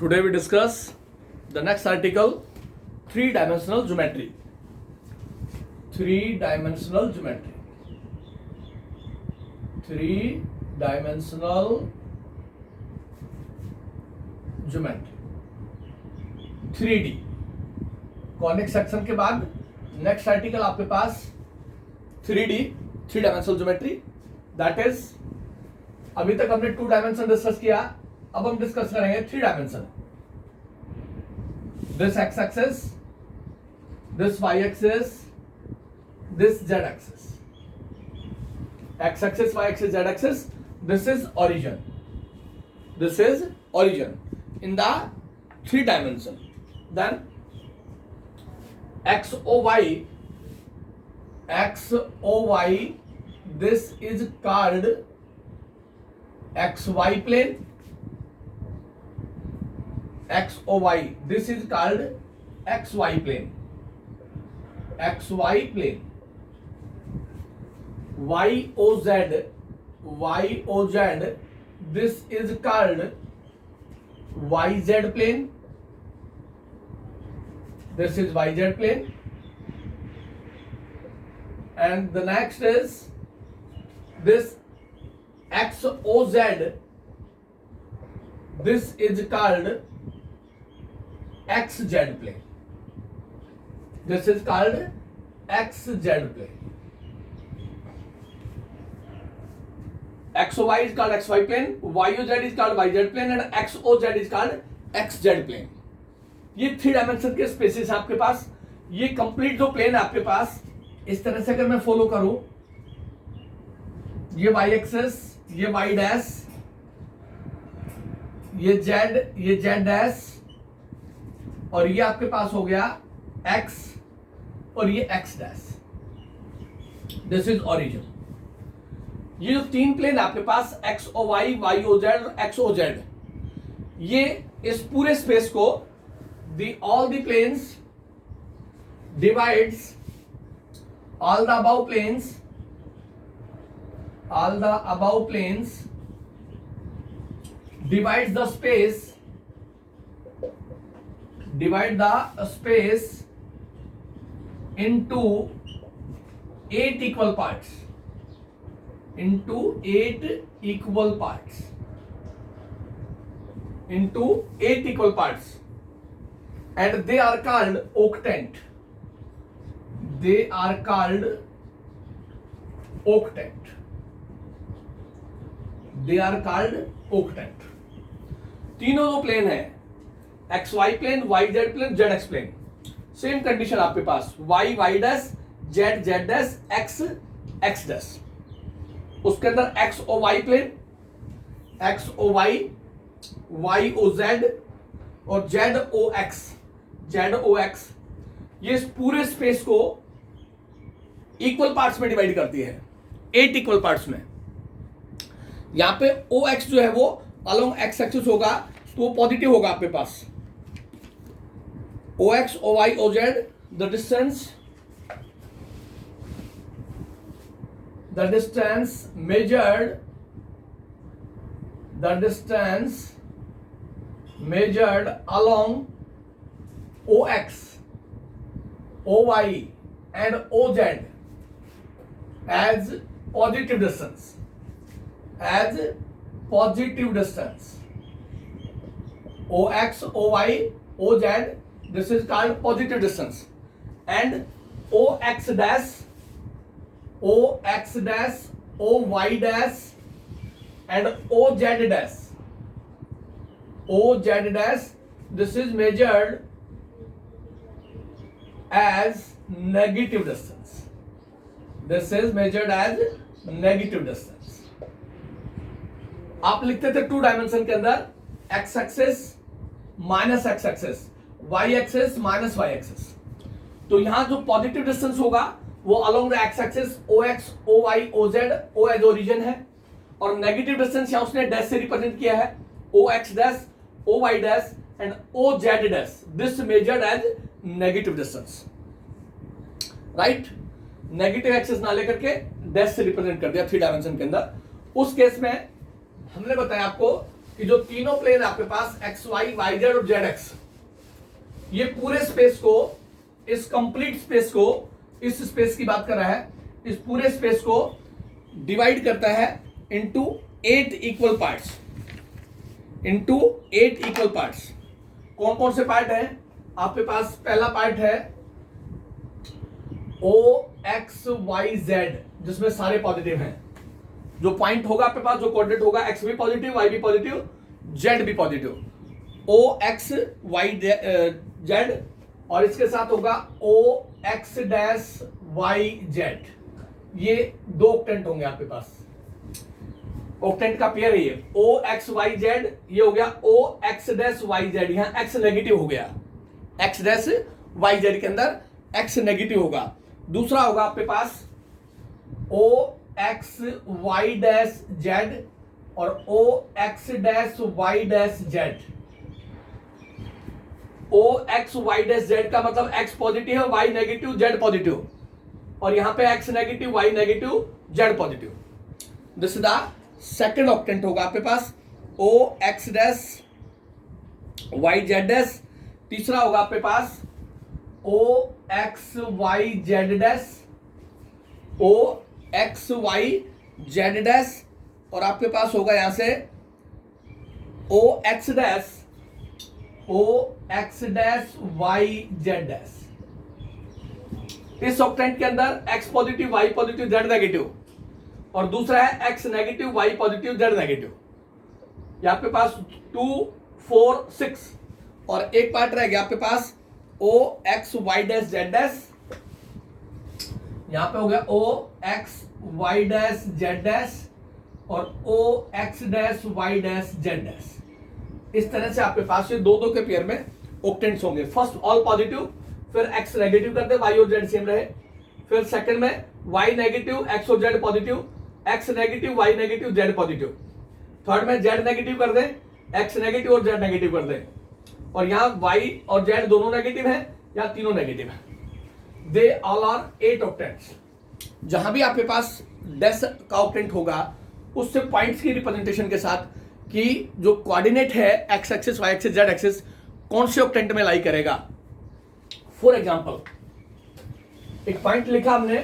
Today we discuss the next article, three-dimensional geometry. Three-dimensional geometry. Three-dimensional geometry. 3D. Conic section के बाद next article आपके पास 3D, three dimensional geometry. That is, अभी तक हमने 2 dimension discuss किया, अब हम डिस्कस करेंगे 3 dimension. This X axis, this Y axis, this Z axis. X axis, Y axis, Z axis. This is origin. This is origin in the 3 dimension. Then x o y, this is called xy plane. X o y, this is called xy plane. Xy plane. Y o z, this is called yz plane. This is yz plane. And the next is this xoz, this is called xz plane. This is called xz plane. XOY is called XY plane, YOZ is called YZ plane and XOZ is called XZ plane. ये 3 dimension के spaces है आपके पास. ये complete जो plane है आपके पास, इस तरह से अगर मैं फॉलो करूं, ये y एक्सिस, ये y डैश, ये z डैश, और ये आपके पास हो गया x और ये x dash. This is origin. ये जो 3 प्लेन है आपके पास, X O Y, Y O Z और एक्स ओ जेड, ये इस पूरे स्पेस को all the planes divides, all the above planes divides the space, divide the space into 8 equal parts, into 8 equal parts, into 8 equal parts, and they are called octant. They are called octant. They are called octant. तीनों जो plane है, X Y plane, Y Z plane, Z X plane, same condition आपके पास, Y Y dash, Z Z dash, X X dash. उसके अंदर X O Y plane, X O Y, Y O Z और Z O X, Z O X, ये इस पूरे space को equal parts में डिवाइड करती है, 8 इक्वल पार्ट्स में. यहां पे ओ एक्स जो है वो अलोंग एक्स एक्सिस होगा, तो वो पॉजिटिव होगा आपके पास. O X, O Y, O Z, the distance measured along OX, OY and OZ as positive distance. OX, OY, OZ, this is called positive distance. And OX dash, OY dash and OZ dash, this is measured as negative distance. This is measured as negative distance. आप लिखते थे 2 dimension के अंदर x axis minus x axis, y axis minus y axis. तो यहां जो positive distance होगा वो along the x axis OX, OY, OZ, O as origin है, और नेगेटिव डिस्टेंस यहां उसने डैश से रिप्रेजेंट किया है, OX dash, OY dash and OZ dash. This measured as negative distance. Right, negative axis ना लेकर के डैश से रिप्रेजेंट कर दिया 3 डायमेंशन के अंदर. उस केस में हमने बताया आपको कि जो तीनों प्लेन आपके पास एक्स वाई वाई जेड और जेड एक्स, ये पूरे स्पेस को, इस कंप्लीट स्पेस को, इस स्पेस की बात कर रहा है, इस पूरे स्पेस को डिवाइड करता है into 8 equal parts, into 8 equal parts. कौन कौन से पार्ट है आपके पास? पहला पार्ट है ओ एक्स वाई जेड, जिसमें सारे पॉजिटिव हैं। जो पॉइंट होगा आपके पास, जो कोऑर्डिनेट होगा, एक्स भी पॉजिटिव, वाई भी पॉजिटिव, जेड भी पॉजिटिव। ओ एक्स वाई जेड, और इसके साथ होगा ओ एक्स डैश वाई जेड। ये दो ऑक्टेंट होंगे आपके पास, ऑक्टेंट का पेयर है ये। ओ एक्स वाई जेड, ये हो गया O X dash Y Z. यहां एक्स नेगेटिव हो गया, एक्स डैश वाई जेड के अंदर एक्स नेगेटिव होगा। दूसरा होगा आपके पास O X Y dash Z और O X dash Y dash Z. O X Y dash Z का मतलब एक्स पॉजिटिव है, वाई नेगेटिव, जेड पॉजिटिव, और यहां पे X negative, Y negative, Z positive. This is the second octant होगा आपके पास, O X dash Y Z dash. तीसरा होगा आपके पास O X Y Z dash, O X Y Z dash, और आपके पास होगा यहां से O X dash, O X dash Y Z dash. इस ऑक्टेंट के अंदर X positive, Y positive, Z negative, और दूसरा है X negative, Y positive, Z negative. ये आपके पास 2 4 6, और एक पार्ट रह गया आपके पास O X Y dash Z dash. यहां पे हो गया O X Y dash Z dash और O X dash Y dash Z dash. इस तरह से आपके पास ये दो दो के पेयर में ऑक्टेंट्स होंगे। फर्स्ट ऑल पॉजिटिव, फिर एक्स नेगेटिव करते, वाई और जेड सेम रहे। फिर सेकंड में वाई नेगेटिव, एक्स और Z positive, X negative, Y negative, Z positive. Third में जेड नेगेटिव कर दे, एक्स नेगेटिव और जेड नेगेटिव कर दे, और यहां वाई और जेड दोनों नेगेटिव है या तीनों नेगेटिव है। They all are 8 octants. जहां भी आपके पास डैश का ऑक्टेंट होगा, उससे पॉइंट्स की रिप्रेजेंटेशन के साथ कि जो कोऑर्डिनेट है X axis, Y axis, Z axis, कौन से ऑक्टेंट में लाई करेगा। फॉर एग्जांपल, एक पॉइंट लिखा हमने,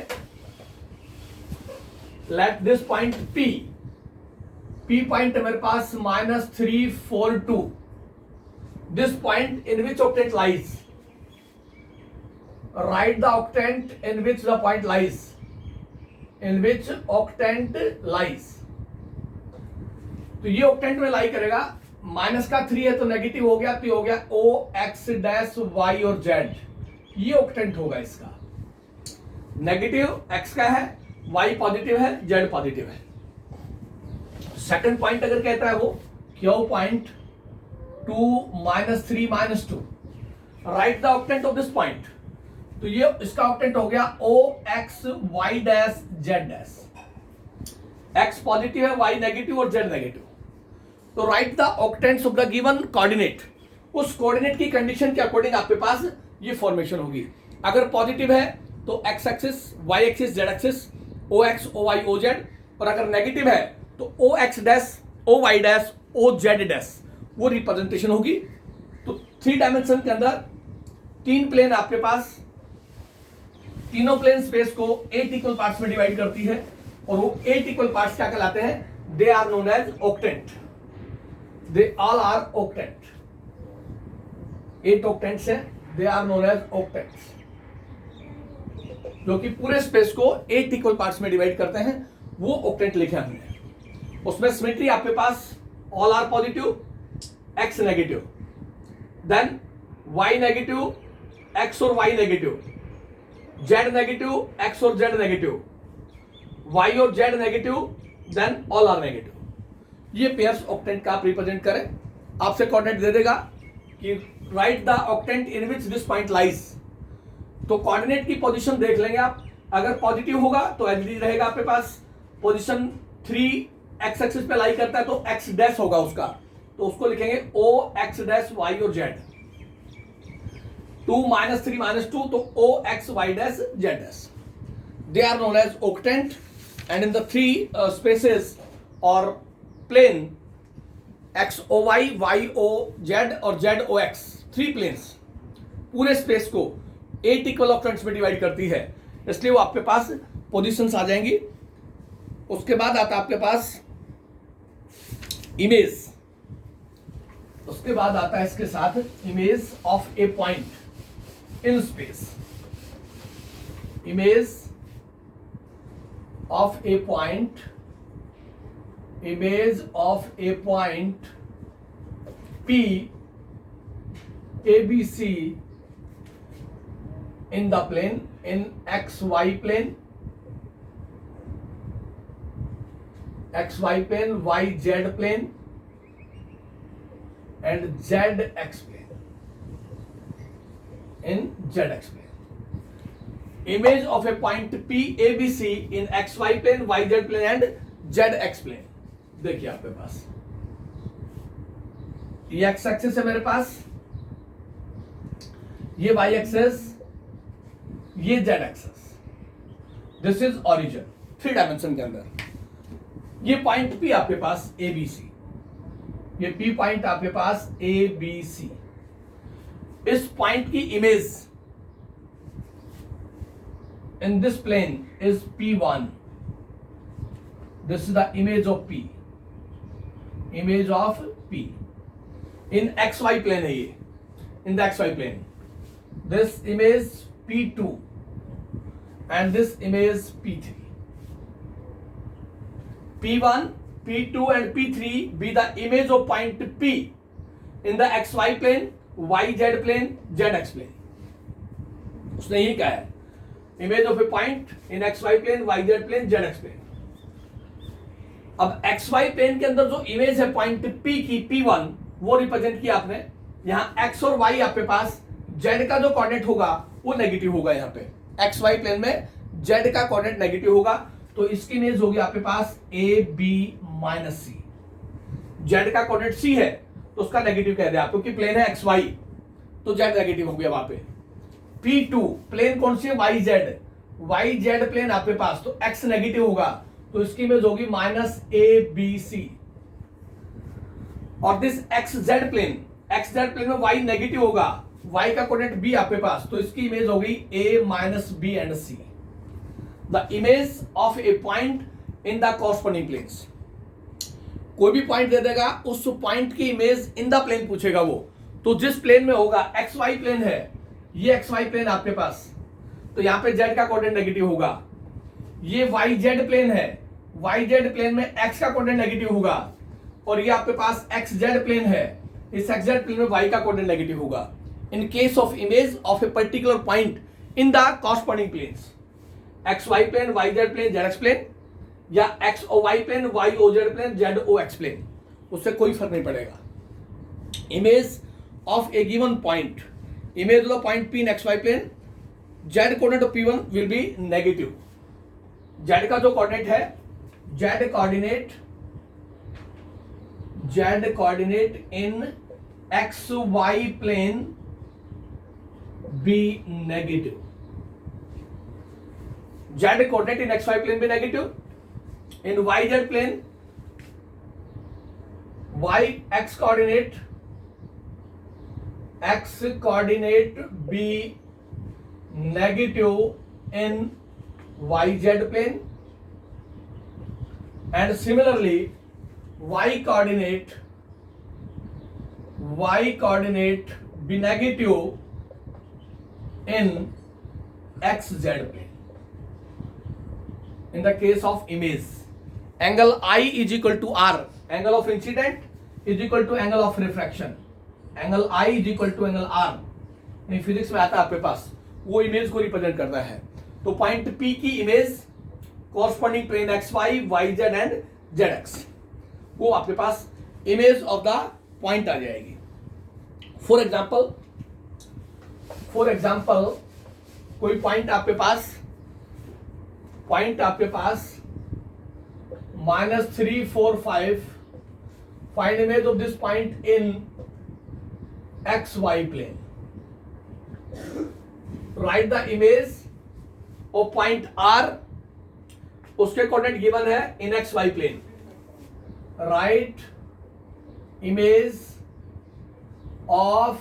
let this point P, P point है मेरे पास -3 4 2। This point in which octant lies, right the octant in which the point lies, in which octant lies. तो ये ऑक्टेंट में लाई करेगा। माइनस का 3 है तो नेगेटिव हो गया, तो हो गया ओ एक्स डैश वाई और जेड। ये ऑक्टेंट होगा इसका। नेगेटिव एक्स का है, वाई पॉजिटिव है, जेड पॉजिटिव है। सेकंड पॉइंट अगर कहता है वो Q point 2 -3 -2, write the octant of this point. तो ये इसका ऑक्टेंट हो गया O X Y dash Z dash. X positive है, वाई नेगेटिव और जेड नेगेटिव। तो write the octants of the given coordinate. उस कोऑर्डिनेट की कंडीशन के अकॉर्डिंग आपके पास ये फॉर्मेशन होगी। अगर पॉजिटिव है तो X axis, Y axis, Z axis, O X, O Y, O Z, और अगर नेगेटिव है तो O X dash, O Y dash, O Z dash, वो रिप्रेजेंटेशन होगी। तो 3 डायमेंशन के अंदर 3 प्लेन आपके पास, तीनों प्लेन स्पेस को 8 इक्वल पार्ट्स में डिवाइड करती है, और वो 8 इक्वल पार्ट्स क्या कहलाते हैं? They are known as octant. They all are octant. 8 octants हैं, they are known as octants, जो कि पूरे स्पेस को 8 इक्वल पार्ट्स में डिवाइड करते हैं, वो ऑक्टेंट लिखे हमने। उसमें सिमेट्री आपके पास all are positive, X negative, then Y negative, X और Y negative, Z negative, X और जेड नेगेटिव, वाई और Z negative, then all are negative. ये पेयर्स ऑक्टेंट का आप रिप्रेजेंट करें। आपसे कोऑर्डिनेट दे देगा कि write the octant in which this point lies. तो कोऑर्डिनेट की पोजीशन देख लेंगे आप। अगर पॉजिटिव होगा तो एच डी रहेगा आपके पास। पोजीशन 3 एक्स एक्सिस पे लाई करता है तो एक्स डैश होगा उसका, तो उसको लिखेंगे ओ एक्स डैश वाई और जेड। 2 -3 -2 तो O X Y dash Z dash. They are known as octant, and in the 3 spaces or plane X O Y, Y O Z और जेड ओ एक्स, 3 प्लेन्स पूरे space को 8 equal octants में divide करती है, इसलिए वो आपके पास positions आ जाएंगी। उसके बाद आता है आपके पास इमेज, उसके बाद आता है इसके साथ image of a point in space, image of a point, image of a point P ABC in the plane, in XY plane, XY plane, YZ plane and ZX plane, in ZX plane. Image of a point P ABC in XY plane, YZ plane and ZX plane. देखिए आपके पास ये x axis है मेरे पास, ये Y axis, ये Z axis, this is origin 3 dimension के अंदर। ये पॉइंट पी आपके पास ए बी सी, ये पी पॉइंट आपके पास ए बी सी, इस पॉइंट की image in this plane is P1, this is the image of P, image of P in XY plane है ये, in the XY plane, this image P2 and this image P3, P1, P2 and P3 be the image of point P in the XY plane, YZ plane, ZX plane. उसने यही कहा है, image of a point in XY plane, YZ plane, ZX plane. अब XY plane के अंदर जो image है point P की P1 वो रिप्रेजेंट किया आपने, यहां x और y आपके पास z का जो कोऑर्डिनेट होगा वो नेगेटिव होगा, यहाँ पे XY प्लेन में z का कोऑर्डिनेट नेगेटिव होगा, तो इसकी इमेज होगी आपके पास A B minus C. z का कोऑर्डिनेट c है तो उसका नेगेटिव कह दिया आप, क्योंकि प्लेन है XY तो z नेगेटिव हो गया वहां पे। P2 प्लेन कौन सी है, YZ प्लेन आपके पास, तो x नेगेटिव होगा तो इसकी इमेज होगी माइनस ए बी सी। और दिस XZ प्लेन में y नेगेटिव होगा, y का कोऑर्डिनेट b आपके पास, तो इसकी इमेज होगी a minus B and c। The image of a point in the corresponding planes, कोई भी पॉइंट दे देगा, उस पॉइंट की इमेज इन द प्लेन पूछेगा वो, तो जिस प्लेन में होगा XY प्लेन है, ये XY प्लेन आपके पास, तो यहां पे z का कोऑर्डिनेट नेगेटिव होगा। ये YZ प्लेन है, YZ प्लेन में x का कोऑर्डिनेट नेगेटिव होगा, और ये आपके पास XZ प्लेन है, इस XZ प्लेन में y का कोऑर्डिनेट नेगेटिव होगा। In case of image of a particular point in the corresponding planes, XY plane, YZ plane, ZX plane, या XOY plane, YOZ plane, ZOX plane, उससे कोई फर्क नहीं पड़ेगा। Image of a given point, image of the point P in XY plane, Z coordinate of P1 will be negative. Z का जो coordinate है, Z coordinate in XY plane be negative, Z coordinate in XY plane be negative, in YZ plane X coordinate be negative in YZ plane, and similarly y coordinate be negative in XZ plane. In the case of image, angle I is equal to R, angle of incident is equal to angle of refraction, angle I is equal to angle R, in physics में आता है आपके पास, वो image को represent करता है। तो point P की image corresponding plane XY, YZ and ZX, वो आपके पास इमेज ऑफ द पॉइंट आ जाएगी। फॉर एग्जाम्पल कोई पॉइंट आपके पास -3, 4, 5, find image of this point in XY plane, right the image of point R, उसके कोऑर्डिनेट गिवन है in XY plane, right image of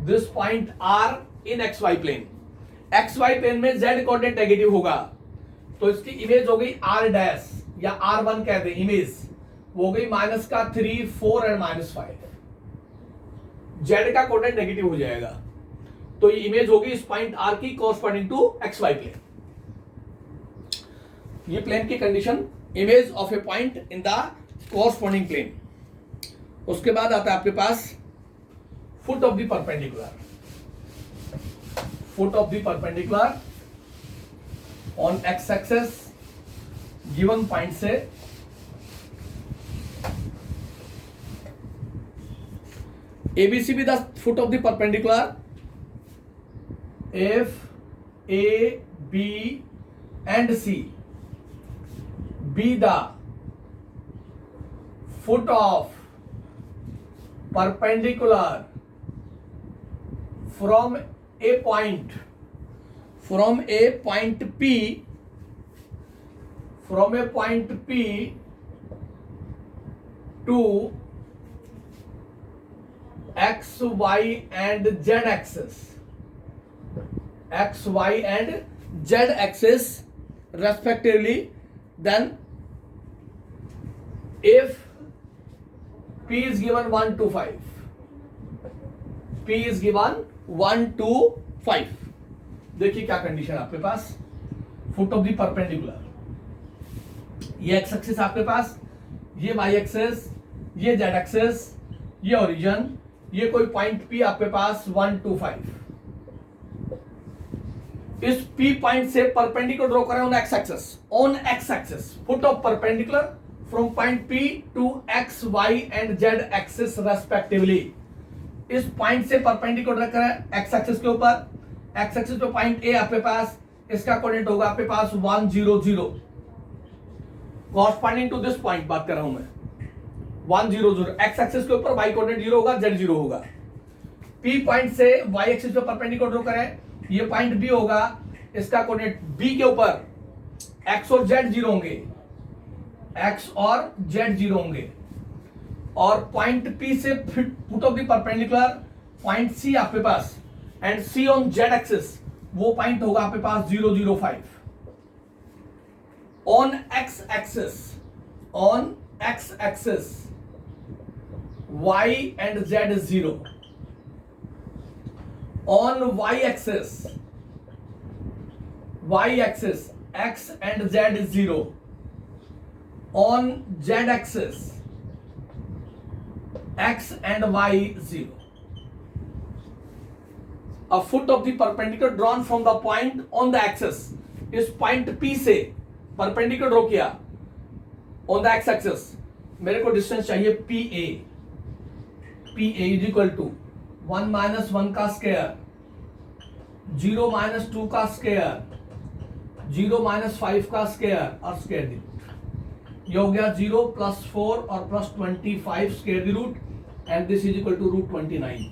this point R in X Y plane. X Y plane में Z coordinate negative होगा, तो इसकी image हो गई R dash या R one कहते हैं, इमेज वो हो गई -3, 4 एंड -5। जेड का कोऑर्डिनेट नेगेटिव हो जाएगा, तो ये इमेज होगी इस पॉइंट आर की corresponding to X Y plane. ये प्लेन की condition, image of a point in the corresponding plane. उसके बाद आता है आपके पास foot of the perpendicular. Foot of the perpendicular on X axes given point से ABC be the foot of the perpendicular if A, B and C be the foot of perpendicular from a point P to x, y and z axis, x, y and z axis respectively, then if P is given 1 to 5, P is given 1 to 5, देखिए क्या condition आपके पास, foot of the perpendicular, ये x axis आपके पास, ये Y axis, ये Z axis, ये ओरिजिन, ये कोई पॉइंट P आपके पास 1 to 5। इस P पॉइंट से परपेंडिकुलर ड्रॉ करें on X axis, foot of perpendicular from point P to X, Y and Z axis respectively. इस पॉइंट से परपेंडिकुलर ड्रॉ करें एक्स एक्सिस के ऊपर, एक्स एक्सिस पे पॉइंट A आपके पास, इसका कोऑर्डिनेट होगा आपके पास 1 0 0, कॉरस्पॉन्डिंग टू दिस पॉइंट बात कर रहा हूं मैं, 1 0 0। एक्स एक्सिस के ऊपर y कोऑर्डिनेट 0 होगा, z 0 होगा। P पॉइंट से y एक्सिस पे परपेंडिकुलर ड्रॉ करें, ये पॉइंट B होगा, इसका कोऑर्डिनेट B के ऊपर x और z 0 होंगे, x और z 0 होंगे। और पॉइंट P से foot of the perpendicular point C आपके पास, and C on z axis, वो पॉइंट होगा आपके पास 0 0 5। On x axis y and z is 0, on y axis x and z is 0, on z axis x and y 0। A foot of the perpendicular drawn from the point on the axis, इस point P से perpendicular draw किया on the x axis, मेरे को distance चाहिए PA is equal to 1 - 1 का square, 0 - 2 का square, 0 - 5 का square और स्क्वायर दी रूट। ये हो गया 0 + 4 और +25 square the root, and this is equal to √29।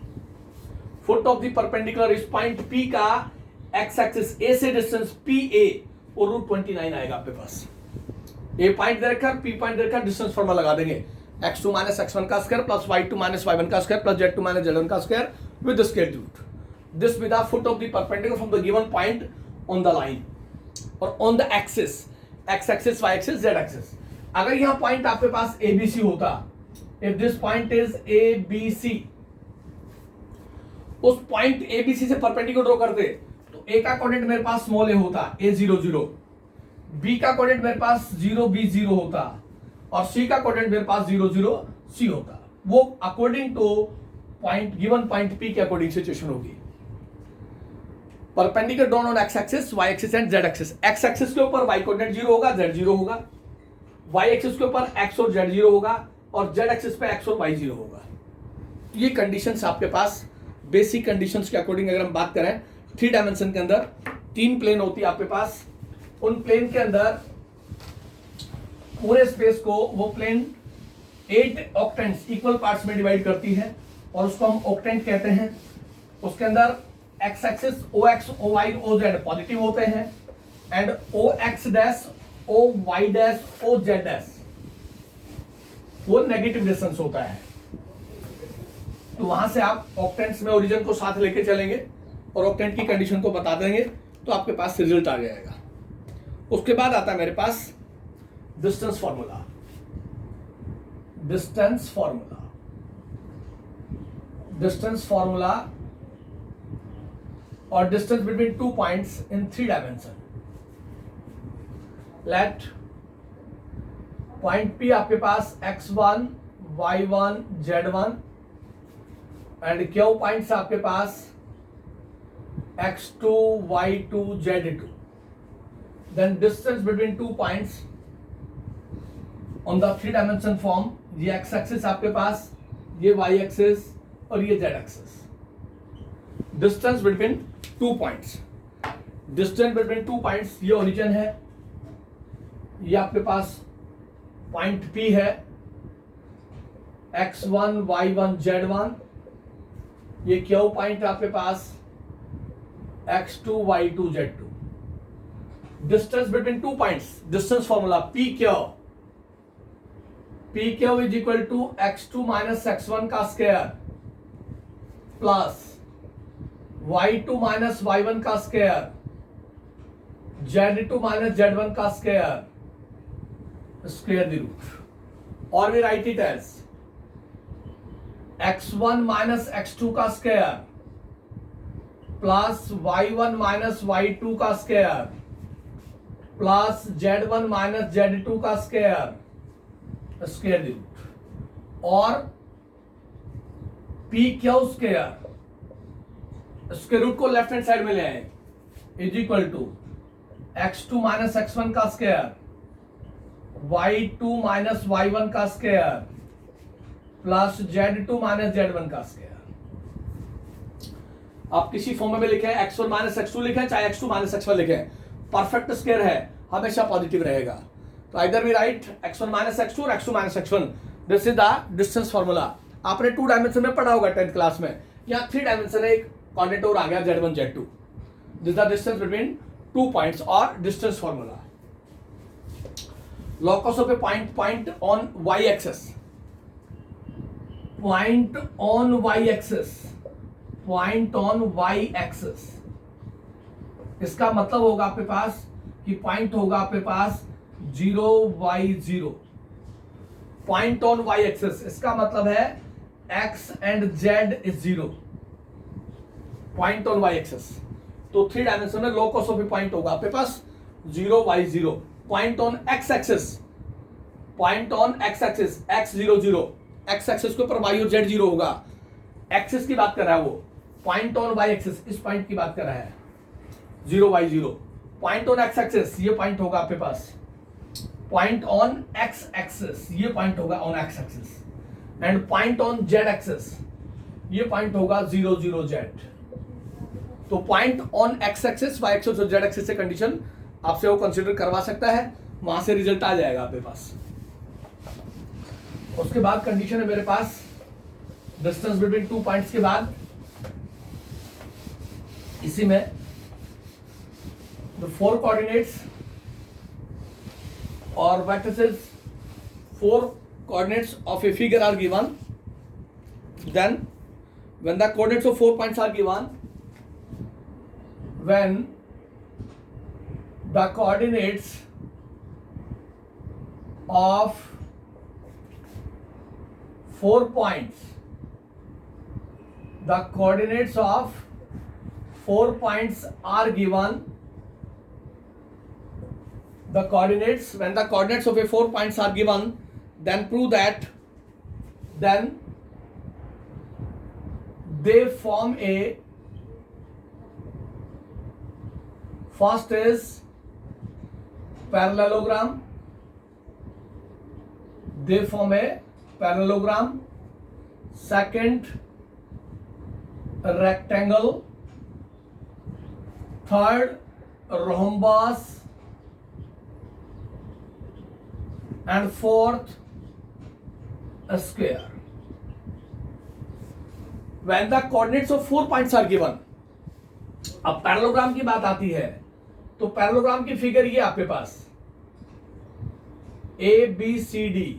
Foot of the perpendicular इस पॉइंट P का एक्स एक्सिस A से डिस्टेंस PA और √29 आएगा आपके पास। A पॉइंट दे रखा, P पॉइंट दे रखा, डिस्टेंस फॉर्मूला लगा देंगे, x2 - x1 का स्क्वायर प्लस y2 - y1 का स्क्वायर प्लस z2 - z1 का square with square root. This with the foot of the perpendicular from the given point on the line और on the axis, x axis, y axis, z axis. अगर यहां point आपके पास ABC होता, if this point is ABC, उस point ABC से perpendicular draw करते तो A का कोऑर्डिनेट मेरे पास स्मॉल a होता, a 0 0, B का कोऑर्डिनेट मेरे पास 0 B 0 होता, और C का कोऑर्डिनेट मेरे पास 0 0 C होता। वो according to point given point P के अकॉर्डिंग सिचुएशन होगी। Perpendicular drawn on X axis, Y axis and Z axis. X axis के ऊपर y कोऑर्डिनेट 0 होगा, z 0 होगा, y एक्सिस के ऊपर x और z 0 होगा, और z एक्सिस पे x और y 0 होगा। ये कंडीशंस आपके पास बेसिक कंडीशंस के अकॉर्डिंग अगर हम बात करें, 3 डायमेंशन के अंदर 3 प्लेन होती है आपके पास, उन प्लेन के अंदर पूरे स्पेस को वो प्लेन 8 ऑक्टेंट्स इक्वल पार्ट्स में डिवाइड करती है, और उसको हम ऑक्टेंट कहते हैं। उसके अंदर x axis OX, OY, OZ positive होते हैं, and OX dash, OY dash, OZ dash वो नेगेटिव डिस्टेंस होता है। तो वहां से आप ऑक्टेंट्स में ओरिजिन को साथ लेके चलेंगे और ऑक्टेंट की कंडीशन को बता देंगे, तो आपके पास रिजल्ट आ जाएगा। उसके बाद आता है मेरे पास डिस्टेंस फॉर्मूला। डिस्टेंस फॉर्मूला और distance between two points in 3 dimension. Let point P आपके पास x1, y1, z1 and Q points आपके पास x2, y2, z2। Then distance between two points on the 3 dimension form. ये x axis आपके पास, ये y axis और ये z axis. Distance between two points, ये ओरिजिन है, ये आपके पास पॉइंट P है, x1, y1, z1। ये Q पॉइंट आपके पास x2, y2, z2। Distance between two points, distance formula PQ is equal to x2 minus x1 का square plus y2 minus y1 का स्क्वायर, z2 माइनस z1 का square the root. और we write it as x1 minus x2 का square plus y1 minus y2 का square plus z1 minus z2 का square the root. और PQ square, इसके root को left hand side में ले आए, is equal to x2 minus x1 का स्क्वायर, y2 माइनस y1 का square plus z2 minus z1 का स्क्वायर। आप किसी फॉर्म में लिखे x1 माइनस x2 लिखे, चाहे x2 माइनस x1 लिखे, परफेक्ट स्क्वायर है, हमेशा पॉजिटिव रहेगा। तो either we write x1 minus x2 और x2 minus x1। This is the distance formula. आपने 2 डायमेंशन में पढ़ा होगा 10th क्लास में। यहाँ 3 डायमेंशन है, एक कोऑर्डिनेट और आ गया z1 z2। This is the distance between two points और distance formula. locus of a point on y axis, point on y axis। इसका मतलब होगा आपके पास कि पॉइंट होगा आपके पास 0 y 0। Point on y axis, इसका मतलब है x and z is 0। Point on y axis, तो 3 डायमेंशन में locus of a पॉइंट होगा आपके पास 0 y 0। Point on x axis, x 0 0, x axis के ऊपर y और z 0 होगा। एक्सिस की बात कर रहा है वो। पॉइंट ऑन y एक्सिस, इस पॉइंट की बात कर रहा है 0 y 0। Point on x axis, ये पॉइंट होगा आपके पास। पॉइंट ऑन x एक्सिस, ये पॉइंट होगा on x axis. And point on z axis, ये पॉइंट होगा 0 0 z। तो point on x axis, y axis और z एक्सिस से कंडीशन आपसे वो कंसीडर करवा सकता है, वहां से रिजल्ट आ जाएगा आपके पास। उसके बाद कंडीशन है मेरे पास डिस्टेंस बिटवीन टू पॉइंट्स के बाद, इसी में द 4 कोऑर्डिनेट्स और vertices 4 coordinates of a figure are given, then when the coordinates of 4 points are given, when the coordinates of 4 points, the coordinates of 4 points are given, the coordinates, when the coordinates of a 4 points are given, then prove that, then they form a, first is parallelogram, they form a parallelogram, second rectangle, third rhombus, and fourth a square. When the coordinates of 4 points are given, अब parallelogram की बात आती है, तो parallelogram की figure ये आपके पास ABCD,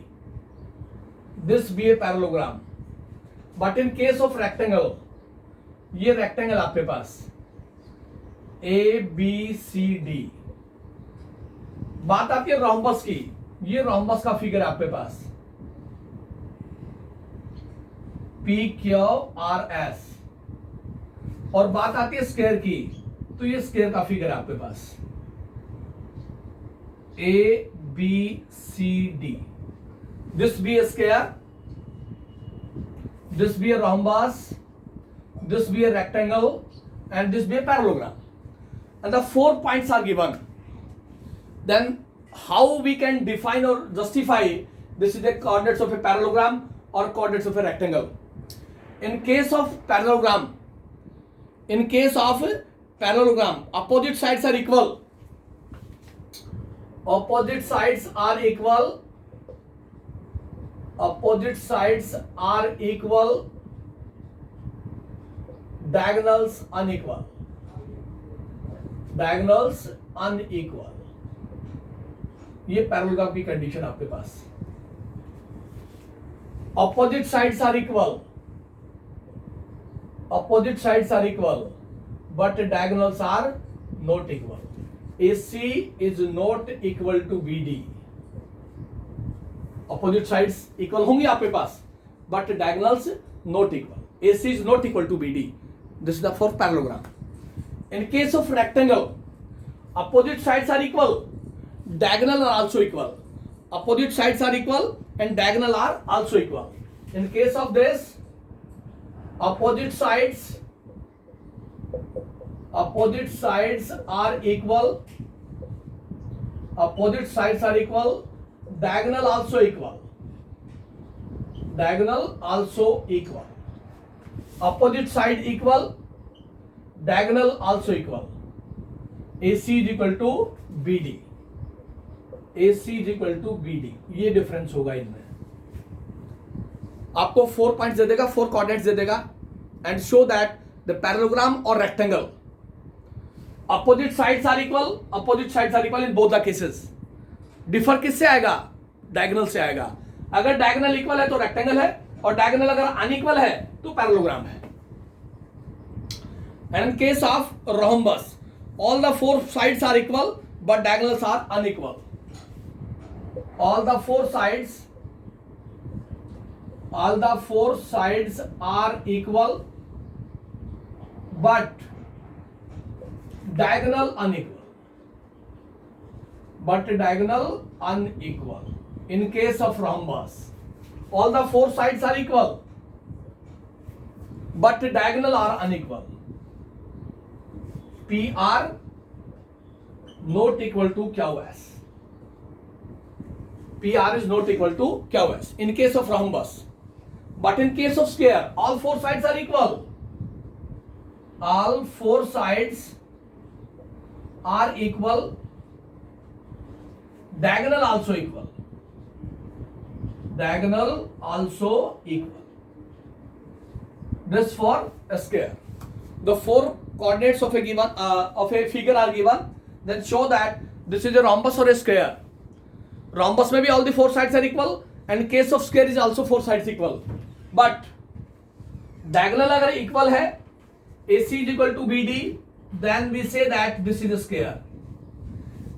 this be a parallelogram, but in case of rectangle, ये रेक्टेंगल आपके पास ए बी सी डी। बात आती है रोम्बस की, ये रोम्बस का फिगर है आपके पास पी क्यू आर एस, और बात आती है स्क्वायर की, तो ये स्क्वायर का फिगर है आपके पास A B C D. This be a square, this be a rhombus, this be a rectangle, and this be a parallelogram, and the 4 points are given. Then how we can define or justify this is the coordinates of a parallelogram or coordinates of a rectangle? In case of parallelogram, opposite sides are equal. Opposite sides are equal. Opposite sides are equal. Diagonals unequal. Diagonals unequal. ये parallelogram की condition आपके पास। Opposite sides are equal. Opposite sides are equal, but diagonals are not equal. AC is not equal to BD. Opposite sides equal होंगी आपके पास, but diagonals not equal. AC is not equal to BD. This is the for parallelogram. In case of rectangle, opposite sides are equal, diagonal are also equal. Opposite sides are equal and diagonal are also equal. In case of this, opposite sides are equal. Opposite sides are equal. Diagonal also equal. Diagonal also equal. Opposite side equal, diagonal also equal. AC is equal to BD. AC is equal to BD. ये difference होगा इनमें। आपको 4 points दे देगा, 4 coordinates दे देगा, and show that the parallelogram और rectangle opposite sides are equal. Opposite sides are equal in both the cases. Differ किससे आएगा? डायगोनल से आएगा। अगर डायगोनल इक्वल है तो रेक्टेंगल है, और डायगोनल अगर अनइक्वल है तो पैरेललोग्राम है। And in case of rhombus, all the 4 sides are equal but diagonals are unequal. all the four sides are equal but diagonal unequal. In case of rhombus, all the 4 sides are equal but diagonal are unequal. PR not equal to QS. PR is not equal to QS in case of rhombus. But in case of square, all 4 sides are equal. All 4 sides are equal. Diagonal also equal. Diagonal also equal. This for a square. The 4 coordinates of a given of a figure are given. Then show that this is a rhombus or a square. Rhombus में भी all the 4 sides are equal, and case of square is also 4 sides equal. But diagonal अगर equal है, AC is equal to BD, then we say that this is a square.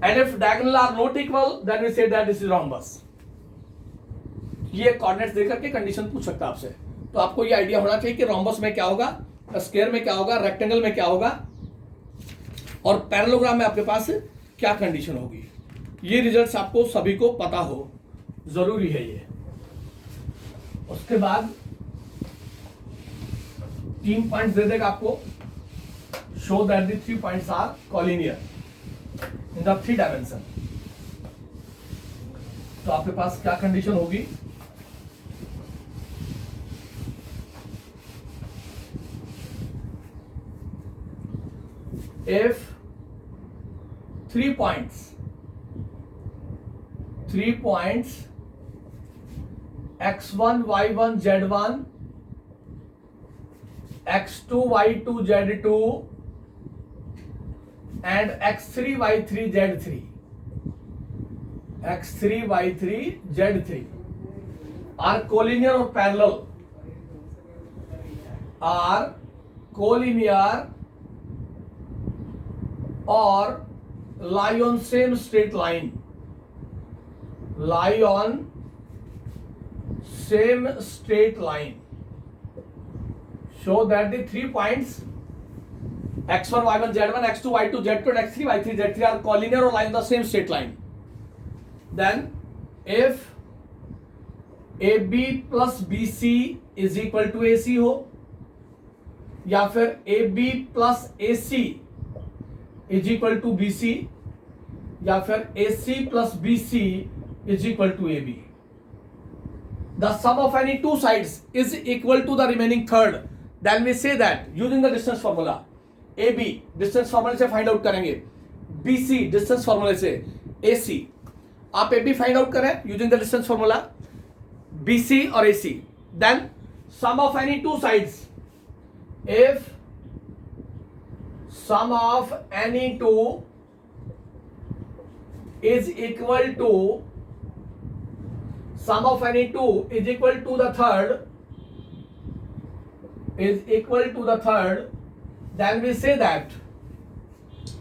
And if diagonal are not equal, then we say that this is rhombus. ये coordinates देकर के condition पूछ सकता है आपसे। तो आपको ये आइडिया होना चाहिए कि rhombus में क्या होगा, स्क्वायर में क्या होगा, रेक्टेंगल में क्या होगा, और पैरेललोग्राम में आपके पास क्या कंडीशन होगी। ये रिजल्ट्स आपको सभी को पता हो, जरूरी है ये। उसके बाद 3 पॉइंट्स दे देगा आपको, show that the 3 points are collinear in the 3 dimension. तो आपके पास क्या कंडीशन होगी, if 3 points x1 y1 z1 x2 y2 z2 and x3 y3 z3 x3 y3 z3 are collinear और पैरेलल, आर कोलिनियर और lie on same straight line, lie on same straight line, show that the 3 points x1 y1 z1 x2 y2 z2 and x3 y3 z3 are collinear or lie on the same straight line. Then if AB plus BC is equal to AC हो, या फिर AB plus AC is equal to BC, या फिर AC plus BC is equal to AB. The sum of any two sides is equal to the remaining third. Then we say that using the distance formula, AB distance formula से find out करेंगे, BC distance formula से, AC आप AB find out करें using the distance formula, BC और AC. Then sum of any two sides, if sum of any two is equal to, sum of any two is equal to the third, is equal to the third, then we say that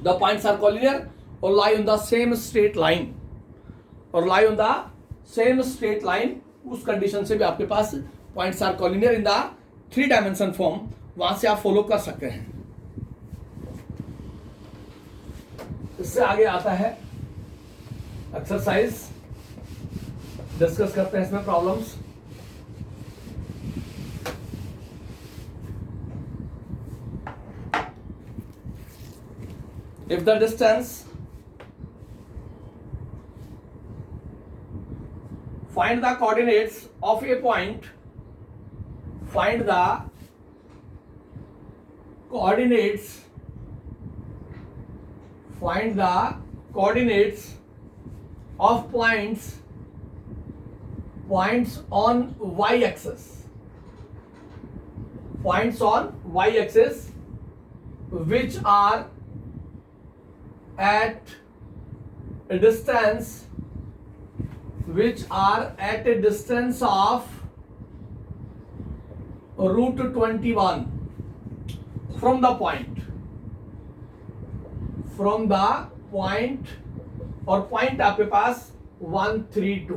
the points are collinear or lie on the same straight line, or lie on the same straight line. उस condition से भी आपके पास points are collinear in the 3 dimension form, वहां से आप follow कर सकते हैं. इससे आगे आता है एक्सरसाइज, डिस्कस करते हैं इसमें problems. If the distance, find the coordinates of a point, find the coordinates, find the coordinates of points on y-axis, points on y-axis which are at a distance, which are at a distance of root 21 from the point, from the point, और point आपके पास 132.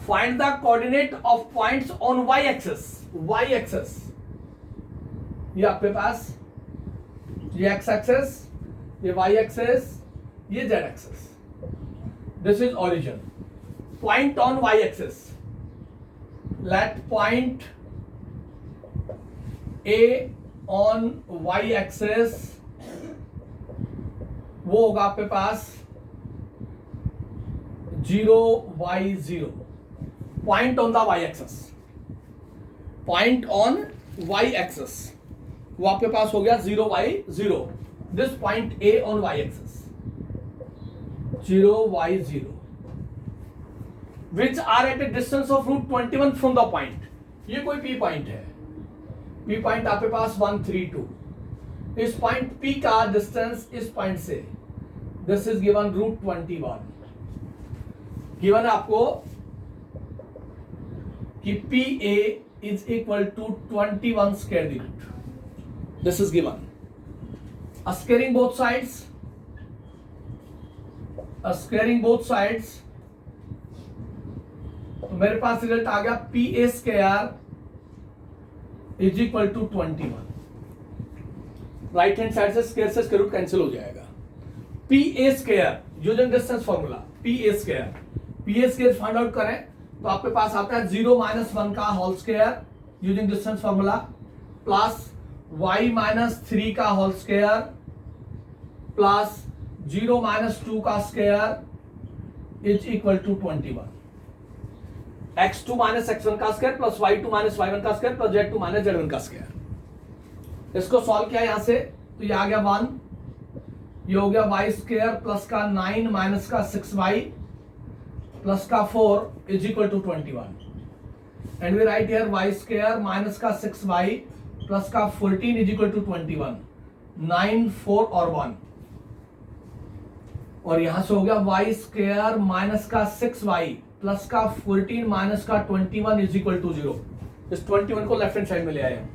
Find the coordinate of points on y-axis, y-axis ये आपके पास, ये x-axis, ये y-axis, ये z-axis. This is origin. Point on y-axis. Let point A on y-axis वो होगा आपके पास 0 y0. Point on the y-axis, point on y-axis वो आपके पास हो गया 0 y0. This point A on y-axis 0 y0 which are at a distance of root 21 from the point. ये कोई P पॉइंट है, P पॉइंट आपके पास 132. इस पॉइंट P का डिस्टेंस इस पॉइंट से, this is given root 21. Given है आपको कि PA is equal to 21 square root. This is given. Squaring both sides, squaring both sides, तो मेरे पास रिजल्ट आ गया PA square is equal to 21. Right hand side से स्क्वायर से स्क्वायर रूट कैंसिल हो जाएगा. PA square using distance formula, PA square find out करें तो आपके पास आता है 0 - 1 का whole square using distance formula, plus y - 3 का होल स्क्वायर, प्लस 0 - 2 का square is equal to 21. x2 - x1 का स्क्वायर प्लस y2 - y1 का स्क्वायर प्लस z2 - z1 का स्क्वायर. इसको सॉल्व किया यहां से तो ये आ गया 1. ये हो गया y स्क्वायर प्लस का 9 माइनस का 6y प्लस का 4 is equal to 21. And we write here y square minus का 6y प्लस का 14 इज इक्वल टू 21. 9 4 और 1. और यहां से हो गया वाई स्क्वायर माइनस का 6y प्लस का 14 माइनस का 21 इज इक्वल टू 0। इस 21 को लेफ्ट हैंड साइड में ले आए हम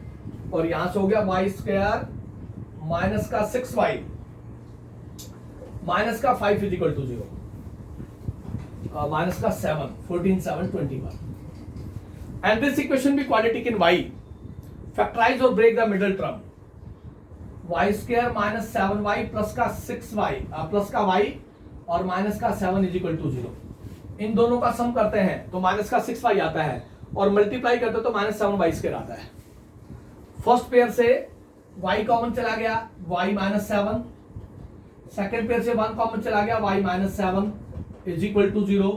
और यहां से हो गया वाई स्क्वायर माइनस का 6y माइनस का 5 इज इक्वल टू 0, माइनस का 7, 14 7 21। And this equation be quadratic in y। Factorise और break the middle term. Y square minus 7y plus का 6y प्लस का y और माइनस का 7 इज इक्वल टू 0। इन दोनों का सम करते हैं तो माइनस का 6y आता है और मल्टीप्लाई करते तो माइनस 7y स्क्वायर आता है। फर्स्ट पेयर से y कॉमन चला गया, y माइनस 7। सेकेंड पेयर से 1 कॉमन चला गया, y minus 7 is equal to 0।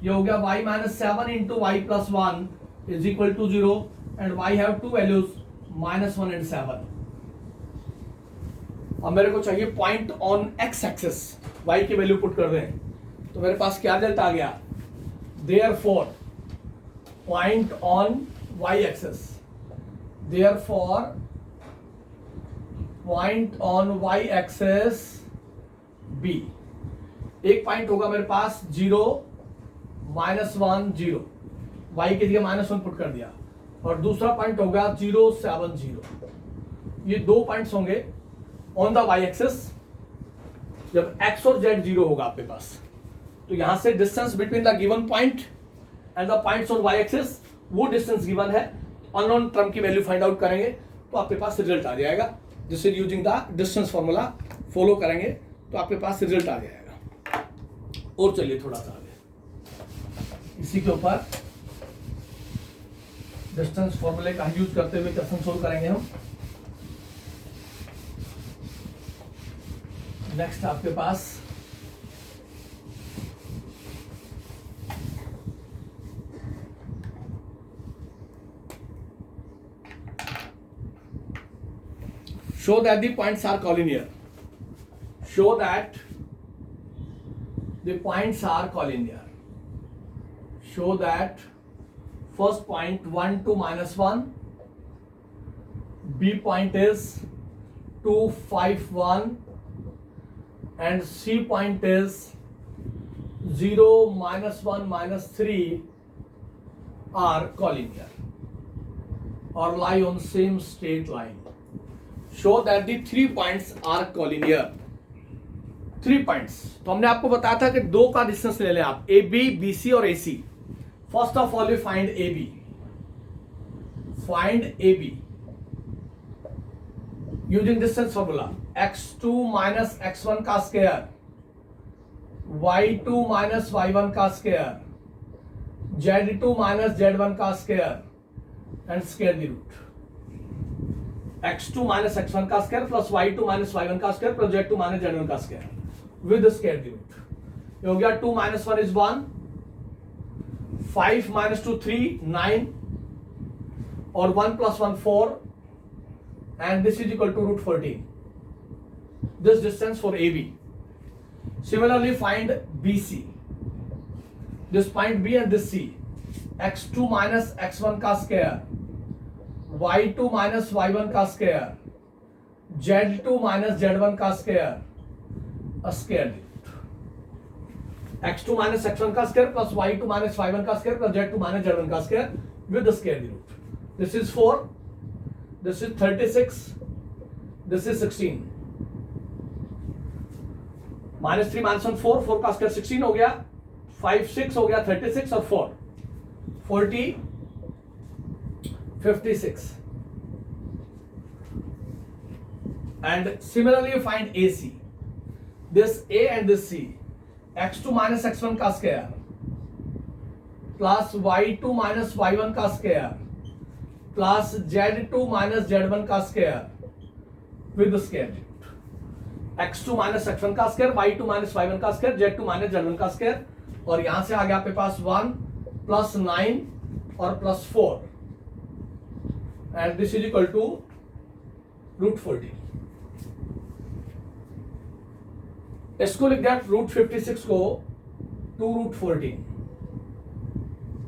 ये हो गया y minus 7 into Y plus 1 is equal to 0 and y have two values minus 1 and 7। अब मेरे को चाहिए point on X axis, y की वैल्यू पुट कर दें तो मेरे पास क्या रिजल्ट आ गया, therefore point on y axis, therefore point on y axis b। एक पॉइंट होगा मेरे पास 0 -1 0, y की जगह -1 पुट कर दिया और दूसरा पॉइंट होगा 0 7 0। ये दो पॉइंट्स होंगे ऑन द y एक्सिस जब x और z 0 होगा आपके पास। तो यहां से distance between the given point and the points on y axis, वो डिस्टेंस गिवन है। अननोन टर्म की वैल्यू फाइंड आउट करेंगे तो आपके पास रिजल्ट आ जाएगा। जिससे using the distance formula follow करेंगे तो आपके पास रिजल्ट आ जाएगा। और चलिए थोड़ा सा आगे इसी के ऊपर डिस्टेंस फॉर्मूले का यूज करते हुए क्वेश्चन सोल्व करेंगे हम। नेक्स्ट आपके पास show that the points are collinear. Show that the points are collinear. Show that first point 1 to -1, B point is 2 5 1 and C point is 0 -1 -3 are collinear or lie on same straight line. Show that the 3 points are collinear. 3 points, तो हमने आपको बताया था कि दो का distance ले लें आप, ए बी, बी सी और A C. First of all we find A B, find A B using distance formula, x2 minus x1 का स्क्वायर, y2 माइनस y1 का स्क्वायर, z2 माइनस z1 का square and square the root. x2 minus x1 का square plus y2 minus y1 का square plus z2 minus z1 का square with square root. ये हो गया 2 minus 1 is 1, 5 minus 2 3 9 और 1 plus 1 4 and this is equal to root 14। This distance for AB। Similarly find BC, this point B and this C। x2 minus x1 का square, y2 minus y1 का square, z2 minus z1 का square, square root. x2 minus x1 का square plus y2 minus y1 का square plus z2 minus z1 का square with square root. This is 4, this is 36, this is 16। -3 -1 4, 4 का square 16 हो गया, 5 6 हो गया 36 और 4 40 56 and similarly find AC, this A and this C, x2 minus x1 का square plus y2 minus y1 का square plus z2 minus z1 का square with square root. x2 minus x1 का स्क्वायर, y2 minus y1 का square, z2 minus z1 का square और यहां से आ गया आपके पास 1 प्लस 9 और plus 4 and this is equal to root 14। इसको लिख दिया रूट 56 को 2 रूट 14,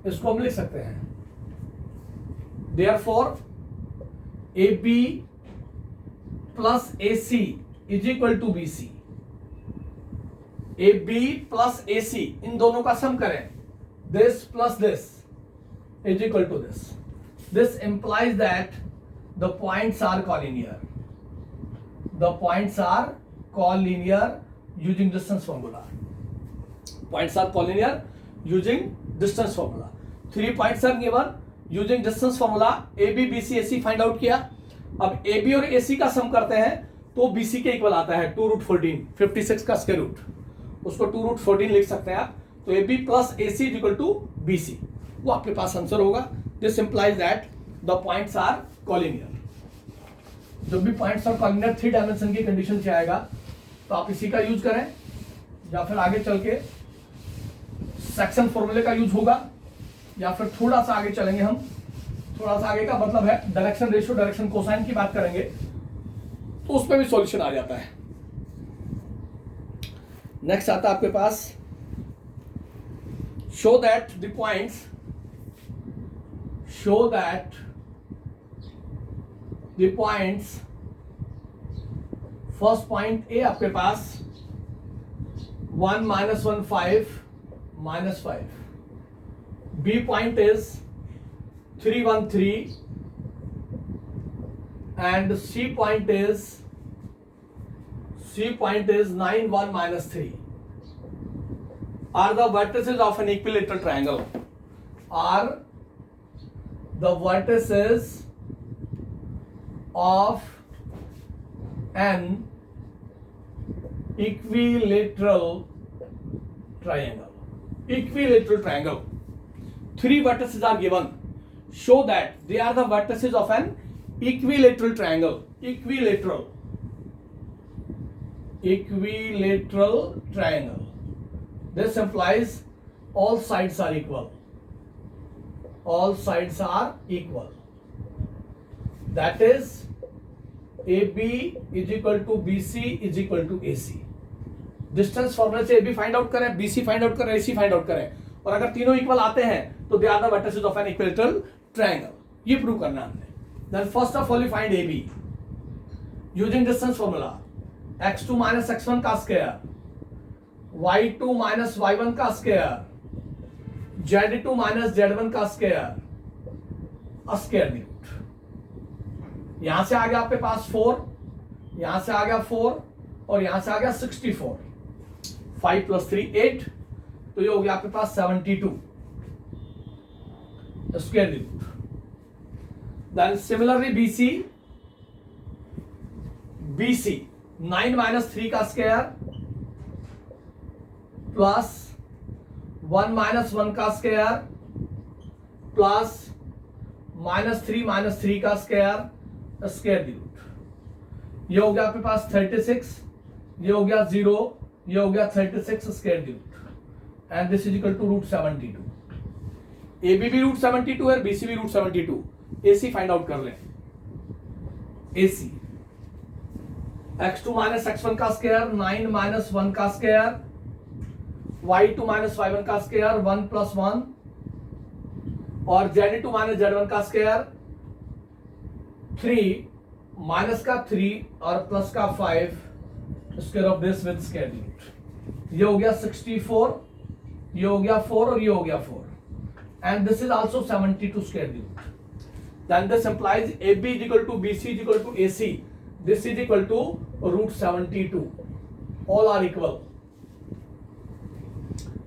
इसको हम लिख सकते हैं therefore AB plus AC is equal to BC। A B plus A C, इन दोनों का सम करें, this plus this is equal to this. This implies that the points are collinear. The points are collinear using distance formula. Points are collinear using distance formula. 3 points are given using distance formula. A B B C A C find out किया. अब A B और A सी का सम करते हैं तो B C के equal आता है 2√14, 56 का स्क्वायर रूट, उसको 2√14 लिख सकते हैं आप. तो A B plus A C is equal to B C, वो आपके पास आंसर होगा. This implies that the points are collinear. जब भी पॉइंट्स आर कॉलिनियर 3 डायमेंशन की कंडीशन से आएगा तो आप इसी का यूज करें, या फिर आगे चल के सेक्शन फॉर्मूले का यूज होगा, या फिर थोड़ा सा आगे चलेंगे हम. थोड़ा सा आगे का मतलब है डायरेक्शन रेशियो, डायरेक्शन कोसाइन की बात करेंगे तो उसमें भी सॉल्यूशन आ जाता है. नेक्स्ट आता है आपके पास, show that the points, show that the points, first point A आपके पास 1 -1 5 -5. B point is 3 1 3 and C point is 9 1 -3 are the vertices of an equilateral triangle. Are the vertices of an equilateral triangle. Equilateral triangle. 3 vertices are given. Show that they are the vertices of an equilateral triangle. Equilateral triangle. This implies all sides are equal. All sides are equal. That is AB is equal to BC is equal to AC. Distance फॉर्मूले से AB find out करें, BC find out करें, AC find out करें, और अगर तीनों equal आते हैं तो they are the vertices of an equilateral triangle. ये प्रूव करना हमने. Then first of all you find AB using distance formula. x2 - x1 का स्क्वायर, y2 - y1 का स्क्वायर, z2 - z1 का स्क्वायर, स्क्वायर रूट. यहां से आ गया आपके पास 4, यहां से आ गया 4, और यहां से आ गया 64. 5 + 3 8, तो ये हो गया आपके पास 72 square root. Then similarly BC 9 - 3 का स्क्वायर प्लस 1 - 1 का स्क्वायर प्लस -3 - 3 का स्क्वायर, स्क्वायर रूट. ये हो गया आपके पास 36, ये हो गया 0, ये हो गया 36 square root, and this is equal to √72. AB भी √72 है, BC भी √72. AC फाइंड आउट कर लें. AC x2 - x1 का स्क्वायर, 9 - 1 का स्क्वायर, y2 - y1 का स्क्वायर 1 + 1, और z2 - z1 का स्क्वायर 3 माइनस का 3 और प्लस का 5 square of this with square root. ये हो गया 64, ये हो गया 4 और ये हो गया 4, and this is also 72 square root. Then this implies AB is equal to BC is equal to AC. This is equal to √72. All are equal.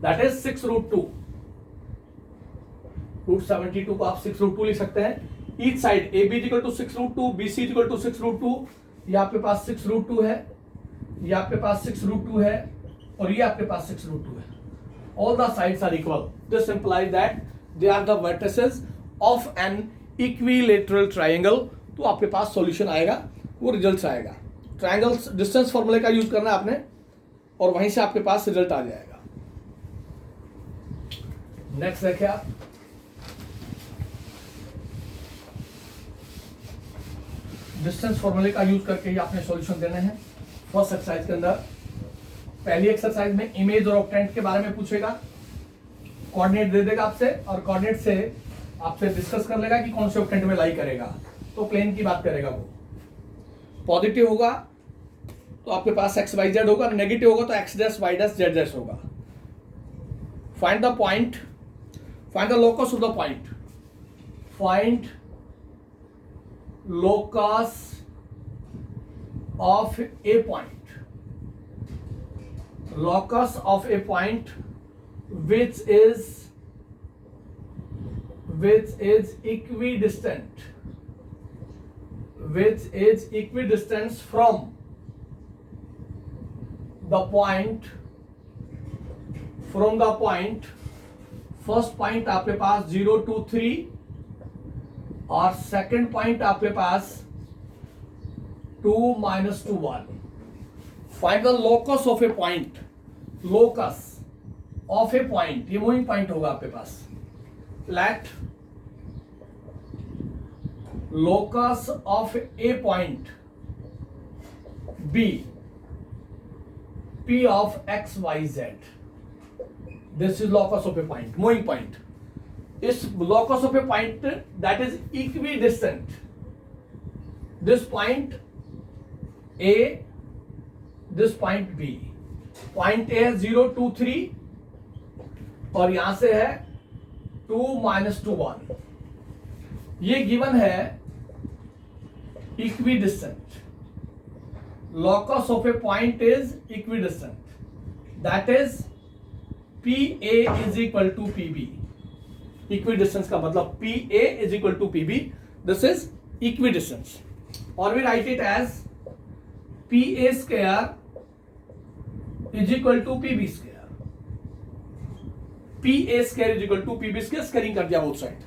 That is 6√2. √72 को आप 6√2 लिख सकते हैं. Each side AB is equal to 6√2, BC is equal to 6√2. ये आपके पास 6√2 है, ये आपके पास 6√2 है, और ये आपके पास 6√2 है. All the sides are equal. This implies that they are the vertices of an equilateral triangle. तो आपके पास सॉल्यूशन आएगा, वो रिजल्ट आएगा. ट्रायंगल्स डिस्टेंस फॉर्मूले का यूज करना है आपने, और वहीं से आपके पास रिजल्ट आ जाएगा. नेक्स्ट देखिए आप, डिस्टेंस फॉर्मूले का यूज करके ही आपने सॉल्यूशन देने हैं. फर्स्ट एक्सरसाइज के अंदर पहली एक्सरसाइज में इमेज और ऑक्टेंट के बारे में पूछेगा, कोऑर्डिनेट दे देगा आपसे, और कोऑर्डिनेट से आपसे डिस्कस कर लेगा कि कौन से ऑक्टेंट में लाई करेगा. तो प्लेन की बात करेगा, वो पॉजिटिव होगा तो आपके पास एक्स वाई जेड होगा, नेगेटिव होगा तो x dash Y dash Z dash होगा। Find the point, find the locus of the point, find locus of a point, locus of a point which is equidistant, from the point, first point आपके पास 0 2 3 और second point आपके पास 2 -2 1। Find the locus of a point, locus of a point, ये moving point होगा आपके पास। Let locus of a point be P of x y z, this is locus of a point, moving point. Is locus of a point that is equidistant, this point A, this point B, point A है 0 2 3 और यहां से है 2 -2 1। ये given है equidistant, locus of a point is equidistant, that is PA is equal to PB। equidistance का मतलब PA is equal to PB, this is equidistance, or we write it as PA square is equal to PB square, PA square is equal to PB square, squaring कर दिया both side.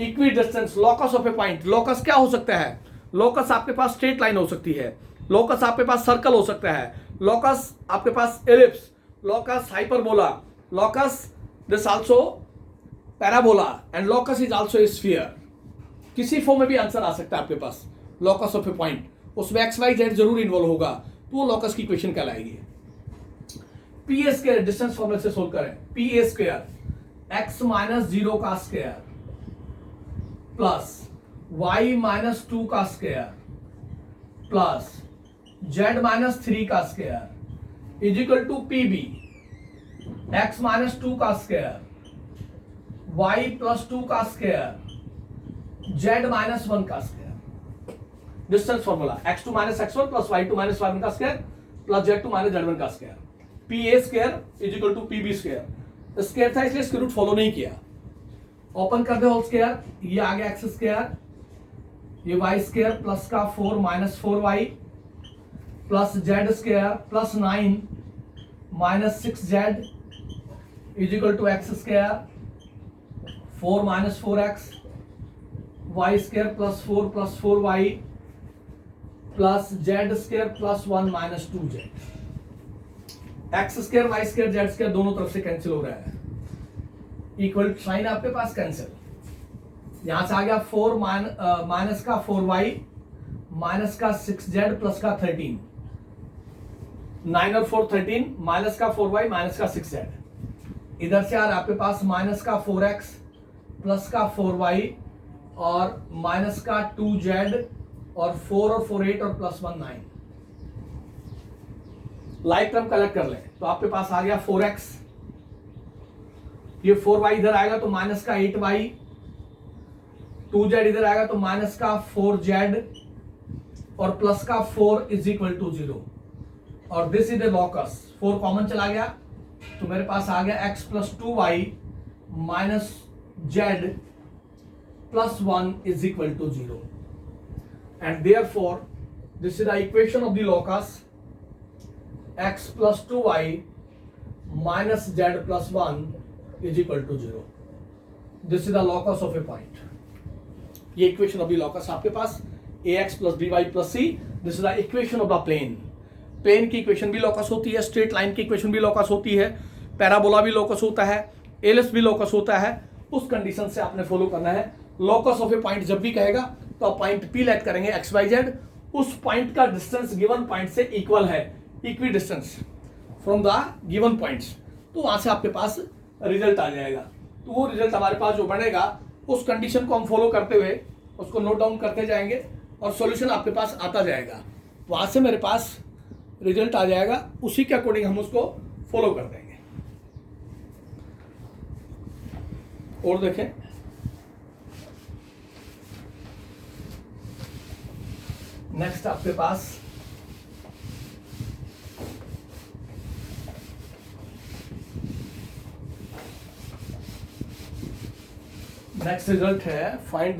equidistance, locus of a point, locus क्या हो सकता है? locus आपके पास straight line हो सकती है, लोकस आपके पास सर्कल हो सकता है, लोकस आपके पास ellipse, locus hyperbola, locus this also parabola and locus is also a sphere. किसी फॉर्म में भी आंसर आ सकता है आपके पास लोकस ऑफ ए पॉइंट, उसमें एक्स वाई जेड जरूर इन्वॉल्व होगा, तो वो लोकस की इक्वेशन कहलाएगी। पी ए स्क्वायर डिस्टेंस फॉर्मूले से सोल्व करें, पी ए स्क्वायर एक्स -0 का स्क्वायर प्लस वाई -2 का स्क्वायर प्लस z -3 का square is equal to PB, x -2 का स्क्वायर, y +2 का स्क्वायर, z -1 का square. Distance formula x2 - x1 plus y2 - y1 का स्क्वायर प्लस z2 - z1 का square. PA square is equal to PB square, square था इसलिए square route follow नहीं किया। Open कर दे होल स्क्वायर, ये आ गया x स्क्वायर, ये y स्क्वायर प्लस का 4 - 4y plus z square plus 9 -6z is equal to x square 4 - 4x, y square plus 4 + 4y plus z square plus 1 - 2z। X square y square z square दोनों तरफ से cancel हो रहा है, equal sign आपके पास cancel. यहां से आ गया 4 माइनस का 4y माइनस का 6z प्लस का 13, 9 और 4 13, माइनस का 4y माइनस का 6z। इधर से आ रहा आपके पास माइनस का 4x प्लस का 4y और माइनस का 2z और 4 और 4 8 और प्लस 1 9। लाइक टर्म कलेक्ट कर ले तो आपके पास आ गया 4x, ये 4y इधर आएगा तो माइनस का 8y, 2z इधर आएगा तो माइनस का 4z और प्लस का 4 इज इक्वल टू 0, और दिस इज द लॉकस। 4 कॉमन चला गया तो मेरे पास आ गया x + 2y minus z plus 1 is equal to 0, and therefore this is the equation of the locus x + 2y minus z plus 1 is equal to 0। This is the locus of a point. ये equation of the locus आपके पास ax + by + c, this is the equation of the plane. Plane की equation भी locus होती है, straight line की equation भी locus होती है, पैराबोला भी लॉकस होता है, एलिप्स भी लॉकस होता है। उस कंडीशन से आपने फॉलो करना है। लॉकस ऑफ ए पॉइंट जब भी कहेगा तो आप पॉइंट P लेट करेंगे एक्स वाई जेड, उस पॉइंट का डिस्टेंस गिवन पॉइंट से इक्वल है, equi distance from the given points, तो वहां से आपके पास रिजल्ट आ जाएगा। तो वो रिजल्ट हमारे पास जो बनेगा उस कंडीशन को हम फॉलो करते हुए उसको नोट डाउन करते जाएंगे और सॉल्यूशन आपके पास आता जाएगा। वहां से मेरे पास रिजल्ट आ जाएगा, उसी के अकॉर्डिंग हम उसको फॉलो कर देंगे। और देखें, नेक्स्ट आपके पास नेक्स्ट रिजल्ट है find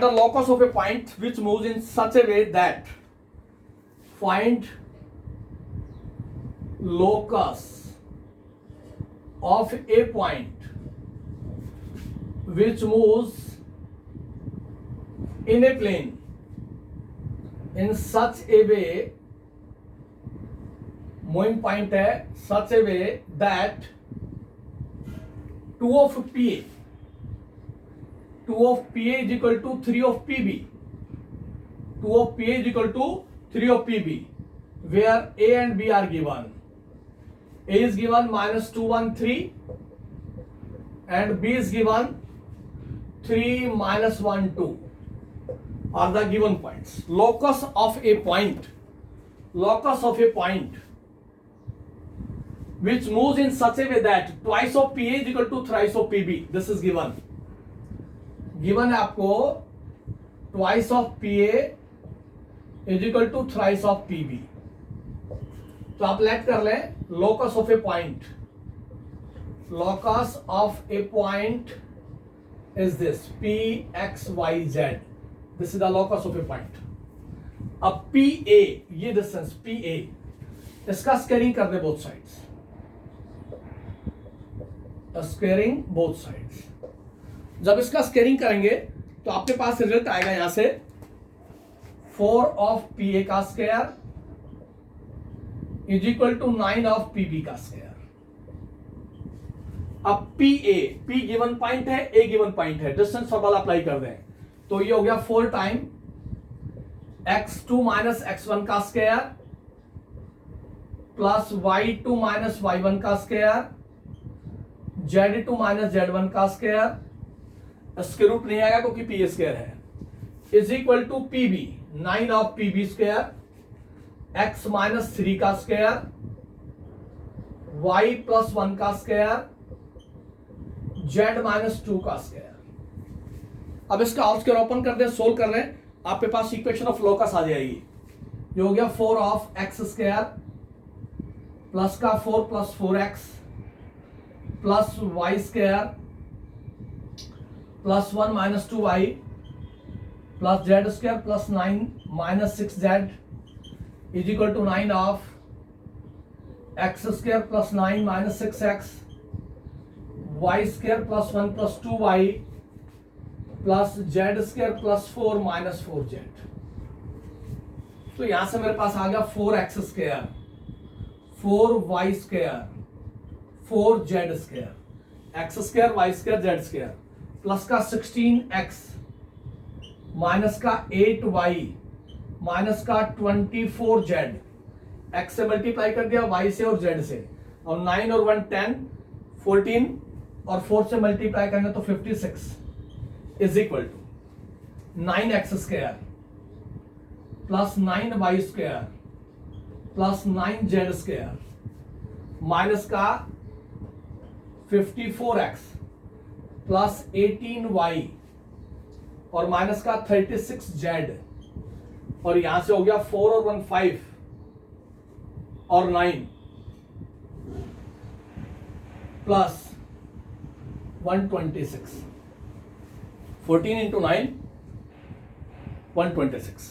the locus of a point which moves in such a way that find locus of a point which moves in a plane in such a way, moving point है such a way that 2 of PA is equal to 3 of PB. 2 of PA is equal to 3 of PB, where A and B are given. A is given minus 2, 1, 3, and B is given 3, minus 1, 2 are the given points. Locus of a point which moves in such a way that twice of PA is equal to thrice of PB. This is given है आपको twice of PA is equal to thrice of PB। तो आप let कर लें locus of a point is this PXYZ, this is the locus of a point. अब PA, ये distance PA, इसका squaring कर दे both sides, squaring both sides. जब इसका स्क्वेयरिंग करेंगे तो आपके पास रिजल्ट आएगा यहां से 4 ऑफ PA का square is equal to 9 of PB का स्क्वायर। अब P गिवन पॉइंट है, A गिवन पॉइंट है, डिस्टेंस फॉर्मूला अप्लाई कर दें तो ये हो गया 4 टाइम x2 माइनस x1 का square plus y2 minus y1 का स्क्वायर z2 माइनस z1 का स्क्वायर, स्क्वायर रूट नहीं आएगा क्योंकि PA स्क्वायर है, is equal to PB 9 of PB square, x minus 3 का स्क्वायर, y प्लस 1 का स्क्वायर, z माइनस 2 का स्क्वायर। अब इसका हाफ स्क्वायर ओपन कर दे, सोल्व कर लें, आपके पास इक्वेशन ऑफ लोकस आ जाएगी। ये हो गया 4 ऑफ x स्क्वायर प्लस का 4 plus 4x plus y square plus 1 minus 2y plus z square plus 9 minus 6z is equal to 9 of x square plus 9 minus 6x y square plus 1 plus 2y plus z square plus 4 minus 4z। तो यहां से मेरे पास आ गया 4x square 4y square 4z square, x square y square z square plus का 16x minus का 8y minus का 24z, x से मल्टीप्लाई कर दिया y से और z से, और 9 और 1 10 14 और 4 से मल्टीप्लाई करेंगे तो 56 is equal to 9x square plus 9y square plus 9z square minus का 54x प्लस 18y और माइनस का 36z, और यहां से हो गया 4 और 1 5 और 9 plus 126, 14 into 9 126,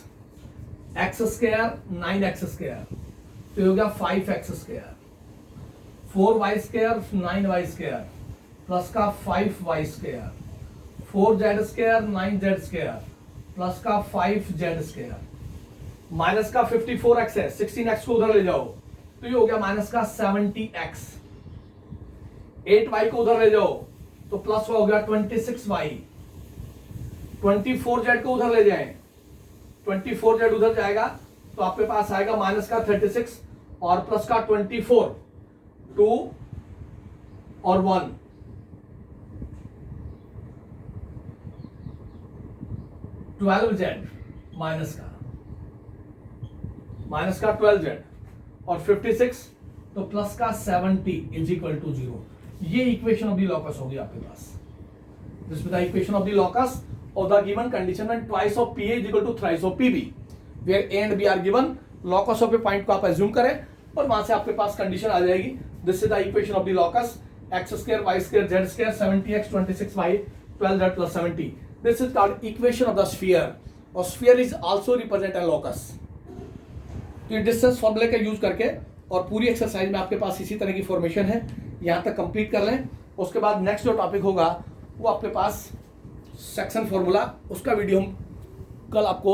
x square 9x square तो हो गया 5x square, 4y square 9y square plus का 5y square, 4z square 9z square plus का 5z स्क्वायर माइनस का 54x है, 16x को उधर ले जाओ तो ये हो गया माइनस का 70x, 8y को उधर ले जाओ तो प्लस हो गया 26y, 24z को उधर ले जाएं 24z उधर जाएगा तो आपके पास आएगा माइनस का 36 और प्लस का 24, 2 और 1, 12z माइनस का 12z और 56 तो प्लस का 70 इज इक्वल टू 0। ये इक्वेशन ऑफ द लॉकस होगी आपके पास। This is the equation of the locus of the given condition when twice of PA is equal to thrice of PB, where A and B are given। locus of a point को आप assume करें और वहां से आपके पास condition आ जाएगी। This is the equation of the locus, x square y square z square 70x 26y 12z plus 70। This is called equation of the sphere और sphere is also represent a locus। तो ये distance फॉर्मूले का use करके और पूरी exercise में आपके पास इसी तरह की फॉर्मेशन है, यहाँ तक कंप्लीट कर लें। उसके बाद नेक्स्ट जो टॉपिक होगा वो आपके पास सेक्शन फॉर्मूला, उसका वीडियो हम कल आपको